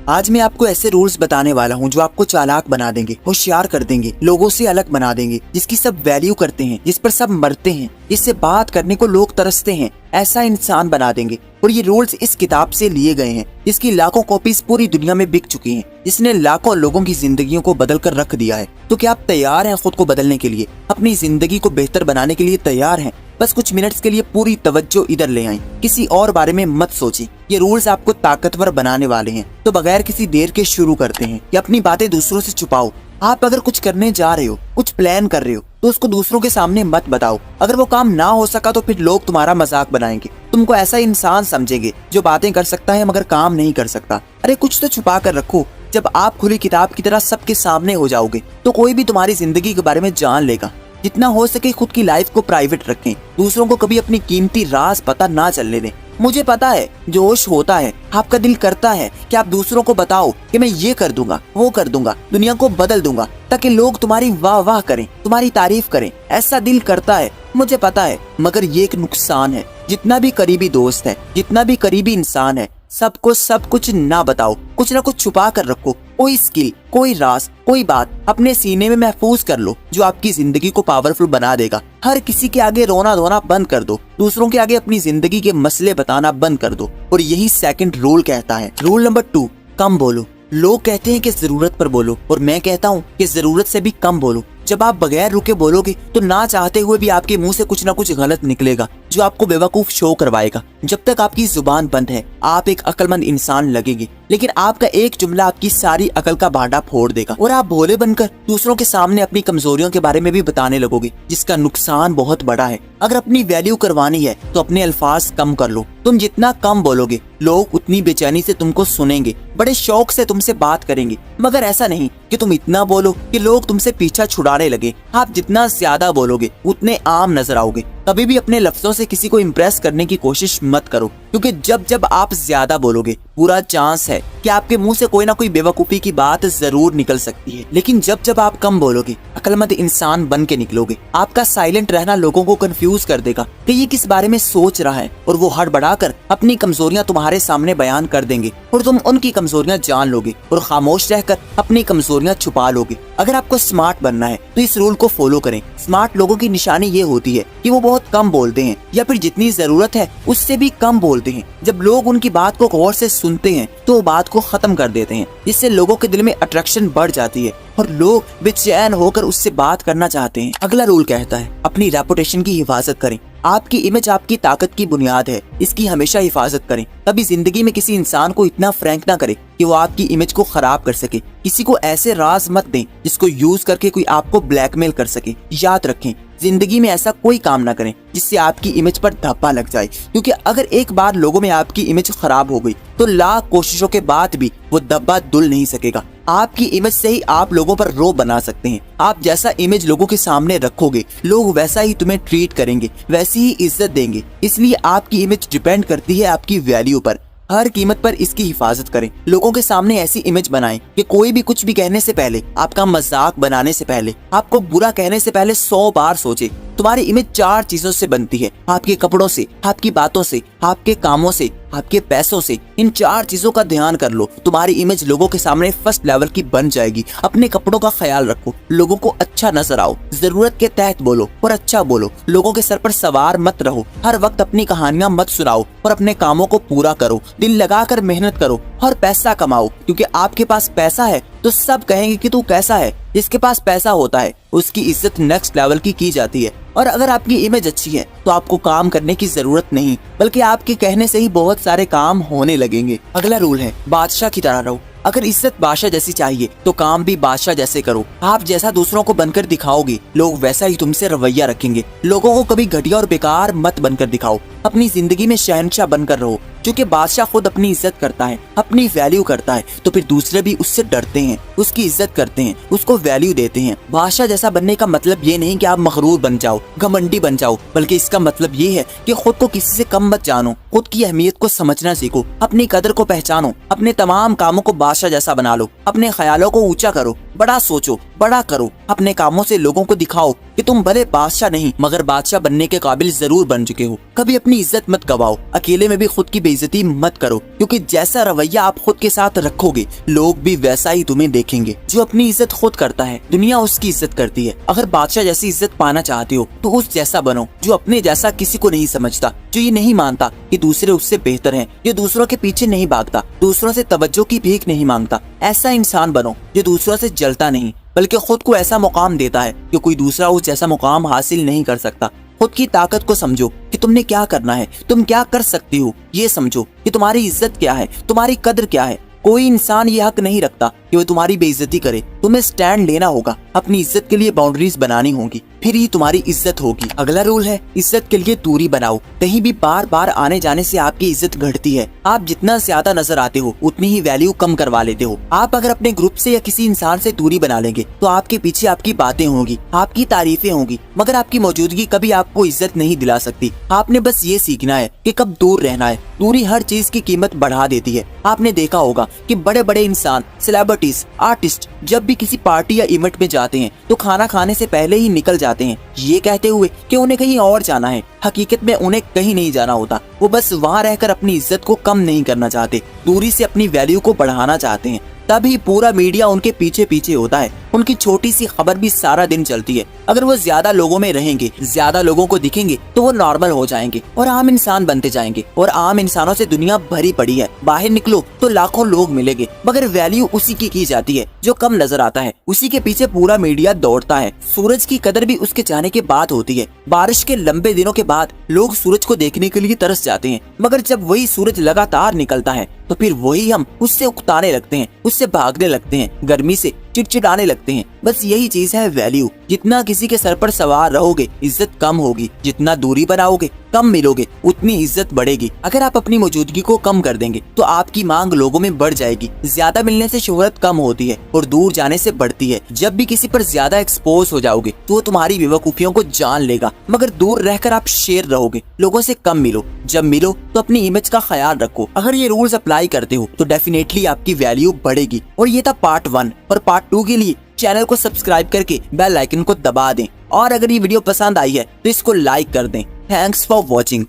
आज मैं आपको ऐसे रूल्स बताने वाला हूँ जो आपको चालाक बना देंगे, होशियार कर देंगे, लोगों से अलग बना देंगे, जिसकी सब वैल्यू करते हैं, जिस पर सब मरते हैं, जिससे बात करने को लोग तरसते हैं, ऐसा इंसान बना देंगे। और ये रूल्स इस किताब से लिए गए हैं, जिसकी लाखों कॉपीज पूरी दुनिया में बिक चुकी हैं, जिसने लाखों लोगों की जिंदगियों को बदल कर रख दिया है। तो क्या आप तैयार हैं खुद को बदलने के लिए, अपनी जिंदगी को बेहतर बनाने के लिए तैयार हैं? बस कुछ मिनट्स के लिए पूरी तवज्जो इधर ले आएं, किसी और बारे में मत सोचें। ये रूल्स आपको ताकतवर बनाने वाले हैं। तो बगैर किसी देर के शुरू करते हैं कि अपनी बातें दूसरों से छुपाओ। आप अगर कुछ करने जा रहे हो, कुछ प्लान कर रहे हो, तो उसको दूसरों के सामने मत बताओ। अगर वो काम ना हो सका तो फिर लोग तुम्हारा मजाक बनाएंगे, तुमको ऐसा इंसान समझेंगे जो बातें कर सकता है मगर काम नहीं कर सकता। अरे कुछ तो छुपा कर रखो। जब आप खुली किताब की तरह सबके सामने हो जाओगे तो कोई भी तुम्हारी जिंदगी के बारे में जान लेगा। जितना हो सके खुद की लाइफ को प्राइवेट रखें, दूसरों को कभी अपनी कीमती राज पता ना चलने दें। मुझे पता है जोश होता है, आपका दिल करता है कि आप दूसरों को बताओ कि मैं ये कर दूंगा, वो कर दूंगा, दुनिया को बदल दूंगा, ताकि लोग तुम्हारी वाह वाह करें, तुम्हारी तारीफ करें। ऐसा दिल करता है, मुझे पता है, मगर ये एक नुकसान है। जितना भी करीबी दोस्त है, जितना भी करीबी इंसान है, सबको सब कुछ ना बताओ, कुछ ना कुछ छुपा कर रखो। कोई स्किल, कोई राज, कोई बात अपने सीने में महफूज कर लो जो आपकी जिंदगी को पावरफुल बना देगा। हर किसी के आगे रोना धोना बंद कर दो, दूसरों के आगे अपनी जिंदगी के मसले बताना बंद कर दो। और यही सेकंड रूल कहता है। रूल नंबर 2, कम बोलो। लोग कहते हैं कि जरूरत पर बोलो, और मैं कहता हूँ कि जरूरत से भी कम बोलो। जब आप बगैर रुके बोलोगे तो ना चाहते हुए भी आपके मुंह से कुछ ना कुछ गलत निकलेगा जो आपको बेवकूफ शो करवाएगा। जब तक आपकी जुबान बंद है आप एक अक्लमंद इंसान लगेंगे, लेकिन आपका एक जुमला आपकी सारी अकल का भांडा फोड़ देगा और आप भोले बनकर दूसरों के सामने अपनी कमजोरियों के बारे में भी बताने लगोगे, जिसका नुकसान बहुत बड़ा है। अगर अपनी वैल्यू करवानी है तो अपने अल्फाज कम कर लो। तुम जितना कम बोलोगे लोग उतनी बेचैनी से तुमको सुनेंगे, बड़े शौक से तुमसे बात करेंगे। मगर ऐसा नहीं कि तुम इतना बोलो कि लोग तुमसे पीछा छुड़ाने लगे। आप जितना ज्यादा बोलोगे उतने आम नजर आओगे। कभी भी अपने लफ्जों से किसी को इम्प्रेस करने की कोशिश मत करो, क्योंकि जब जब आप ज्यादा बोलोगे पूरा चांस है कि आपके मुंह से कोई ना कोई बेवकूफी की बात जरूर निकल सकती है। लेकिन जब जब आप कम बोलोगे अक्लमंद इंसान बन के निकलोगे। आपका साइलेंट रहना लोगों को कंफ्यूज कर देगा कि ये किस बारे में सोच रहा है, और वो हड़बड़ाकर अपनी कमजोरियां तुम्हारे सामने बयान कर देंगे और तुम उनकी कमजोरियां जान लोगे और खामोश रहकर अपनी कमजोरियां छुपा लोगे। अगर आपको स्मार्ट बनना है तो इस रूल को फॉलो करें। स्मार्ट लोगों की निशानी ये होती है कि वो बहुत कम बोलते हैं, या फिर जितनी जरूरत है उससे भी कम बोलते हैं। जब लोग उनकी बात को गौर से सुनते हैं तो वो बात को खत्म कर देते हैं, जिससे लोगों के दिल में अट्रैक्शन बढ़ जाती है और लोग बेचैन होकर उससे बात करना चाहते हैं। अगला रूल कहता है अपनी रेपुटेशन की हिफाजत करें। आपकी इमेज आपकी ताकत की बुनियाद है, इसकी हमेशा हिफाजत करें। कभी जिंदगी में किसी इंसान को इतना फ्रैंक ना करें कि वो आपकी इमेज को खराब कर सके। किसी को ऐसे राज मत दें जिसको यूज करके कोई आपको ब्लैकमेल कर सके। याद रखें, जिंदगी में ऐसा कोई काम ना करें जिससे आपकी इमेज पर धब्बा लग जाए, क्योंकि अगर एक बार लोगों में आपकी इमेज खराब हो गई तो लाख कोशिशों के बाद भी वो धब्बा धुल नहीं सकेगा। आपकी इमेज से ही आप लोगों पर रोब बना सकते हैं। आप जैसा इमेज लोगों के सामने रखोगे लोग वैसा ही तुम्हें ट्रीट करेंगे, वैसी ही इज्जत देंगे। इसलिए आपकी इमेज डिपेंड करती है आपकी वैल्यू पर। हर कीमत पर इसकी हिफाजत करें। लोगों के सामने ऐसी इमेज बनाएं कि कोई भी कुछ भी कहने से पहले, आपका मजाक बनाने से पहले, आपको बुरा कहने से पहले 100 बार सोचे। तुम्हारी इमेज 4 चीजों से बनती है, आपके कपड़ों से, आपकी बातों से, आपके कामों से, आपके पैसों से। इन 4 चीजों का ध्यान कर लो, तुम्हारी इमेज लोगों के सामने फर्स्ट लेवल की बन जाएगी। अपने कपड़ों का ख्याल रखो, लोगों को अच्छा नजर आओ, जरूरत के तहत बोलो और अच्छा बोलो। लोगों के सर पर सवार मत रहो, हर वक्त अपनी कहानियां मत सुनाओ और अपने कामों को पूरा करो। दिल लगाकर मेहनत करो और पैसा कमाओ, क्योंकि आपके पास पैसा है तो सब कहेंगे कि तू कैसा है। जिसके पास पैसा होता है उसकी इज्जत नेक्स्ट लेवल की जाती है। और अगर आपकी इमेज अच्छी है तो आपको काम करने की जरूरत नहीं, बल्कि आपके कहने से ही बहुत सारे काम होने लगेंगे। अगला रूल है बादशाह की तरह रहो। अगर इज्जत बादशाह जैसी चाहिए तो काम भी बादशाह जैसे करो। आप जैसा दूसरों को बनकर दिखाओगे लोग वैसा ही तुमसे रवैया रखेंगे। लोगों को कभी घटिया और बेकार मत बनकर दिखाओ, अपनी जिंदगी में शहंशाह बनकर रहो। क्योंकि बादशाह खुद अपनी इज्जत करता है, अपनी वैल्यू करता है, तो फिर दूसरे भी उससे डरते हैं, उसकी इज्जत करते हैं, उसको वैल्यू देते हैं। बादशाह जैसा बनने का मतलब ये नहीं कि आप मगरूर बन जाओ, घमंडी बन जाओ, बल्कि इसका मतलब ये है कि खुद को किसी से कम मत जानो, खुद की अहमियत को समझना सीखो, अपनी कदर को पहचानो, अपने तमाम कामों को बादशाह जैसा बना लो, अपने ख्यालों को ऊंचा करो, बड़ा सोचो, बड़ा करो, अपने कामों से लोगों को दिखाओ कि तुम भले बादशाह नहीं मगर बादशाह बनने के काबिल जरूर बन चुके हो। कभी अपनी इज्जत मत गवाओ, अकेले में भी खुद की बेइज्जती मत करो, क्योंकि जैसा रवैया आप खुद के साथ रखोगे लोग भी वैसा ही तुम्हें देखेंगे। जो अपनी इज्जत खुद करता है दुनिया उसकी इज्जत करती है। अगर बादशाह जैसी इज्जत पाना चाहते हो तो उस जैसा बनो जो अपने जैसा किसी को नहीं समझता, जो ये नहीं मानता कि दूसरे उससे बेहतर हैं, जो दूसरों के पीछे नहीं भागता, दूसरों से तवज्जो की भीख नहीं मांगता। ऐसा इंसान बनो जो दूसरों से जलता नहीं बल्कि खुद को ऐसा मुकाम देता है कि कोई दूसरा उस जैसा मुकाम हासिल नहीं कर सकता। खुद की ताकत को समझो कि तुमने क्या करना है, तुम क्या कर सकती हो। ये समझो कि तुम्हारी इज्जत क्या है, तुम्हारी कदर क्या है। कोई इंसान ये हक नहीं रखता कि वो तुम्हारी बेइज्जती करे। तुम्हें स्टैंड लेना होगा, अपनी इज्जत के लिए बाउंड्रीज बनानी होगी, फिर ही तुम्हारी इज्जत होगी। अगला रूल है इज्जत के लिए दूरी बनाओ। कहीं भी बार बार आने जाने से आपकी इज्जत घटती है। आप जितना ज्यादा नजर आते हो उतनी ही वैल्यू कम करवा लेते हो। आप अगर अपने ग्रुप से या किसी इंसान से दूरी बना लेंगे तो आपके पीछे आपकी बातें होंगी, आपकी तारीफें होंगी, मगर आपकी मौजूदगी कभी आपको इज्जत नहीं दिला सकती। आपने बस ये सीखना है कि कब दूर रहना है। दूरी हर चीज की कीमत बढ़ा देती है। आपने देखा होगा कि बड़े बड़े इंसान, सेलिब्रिटीज, आर्टिस्ट जब भी किसी पार्टी या इवेंट में जाते हैं तो खाना खाने से पहले ही निकल जाते हैं, ये कहते हुए कि उन्हें कहीं और जाना है। हकीकत में उन्हें कहीं नहीं जाना होता, वो बस वहाँ रहकर अपनी इज्जत को कम नहीं करना चाहते, दूरी से अपनी वैल्यू को बढ़ाना चाहते हैं। तभी पूरा मीडिया उनके पीछे पीछे होता है। उनकी छोटी सी खबर भी सारा दिन चलती है। अगर वो ज्यादा लोगों में रहेंगे, ज्यादा लोगों को दिखेंगे तो वो नॉर्मल हो जाएंगे और आम इंसान बनते जाएंगे। और आम इंसानों से दुनिया भरी पड़ी है। बाहर निकलो तो लाखों लोग मिलेंगे, मगर वैल्यू उसी की जाती है जो कम नजर आता है। उसी के पीछे पूरा मीडिया दौड़ता है। सूरज की कदर भी उसके जाने के बाद होती है। बारिश के लंबे दिनों के बाद लोग सूरज को देखने के लिए तरस जाते हैं, मगर जब वही सूरज लगातार निकलता है तो फिर वही हम उससे उकताने लगते हैं, उससे भागने लगते हैं, गर्मी से चिड़चिड़ाने लगते हैं। बस यही चीज है वैल्यू। जितना किसी के सर पर सवार रहोगे इज्जत कम होगी, जितना दूरी बनाओगे कम मिलोगे उतनी इज्जत बढ़ेगी। अगर आप अपनी मौजूदगी को कम कर देंगे तो आपकी मांग लोगों में बढ़ जाएगी। ज्यादा मिलने से शोहरत कम होती है और दूर जाने से बढ़ती है। जब भी किसी पर ज्यादा एक्सपोज हो जाओगे तो वो तुम्हारी बेवकूफियों को जान लेगा, मगर दूर रहकर आप शेर रहोगे। लोगों से कम मिलो, जब मिलो तो अपनी इमेज का ख्याल रखो। अगर ये रूल्स अप्लाई करते हो तो डेफिनेटली आपकी वैल्यू बढ़ेगी। और ये था पार्ट 1। और पार्ट 2 के लिए चैनल को सब्सक्राइब करके बेल आइकन को दबा दें। और अगर ये वीडियो पसंद आई है तो इसको लाइक कर दें। Thanks for watching.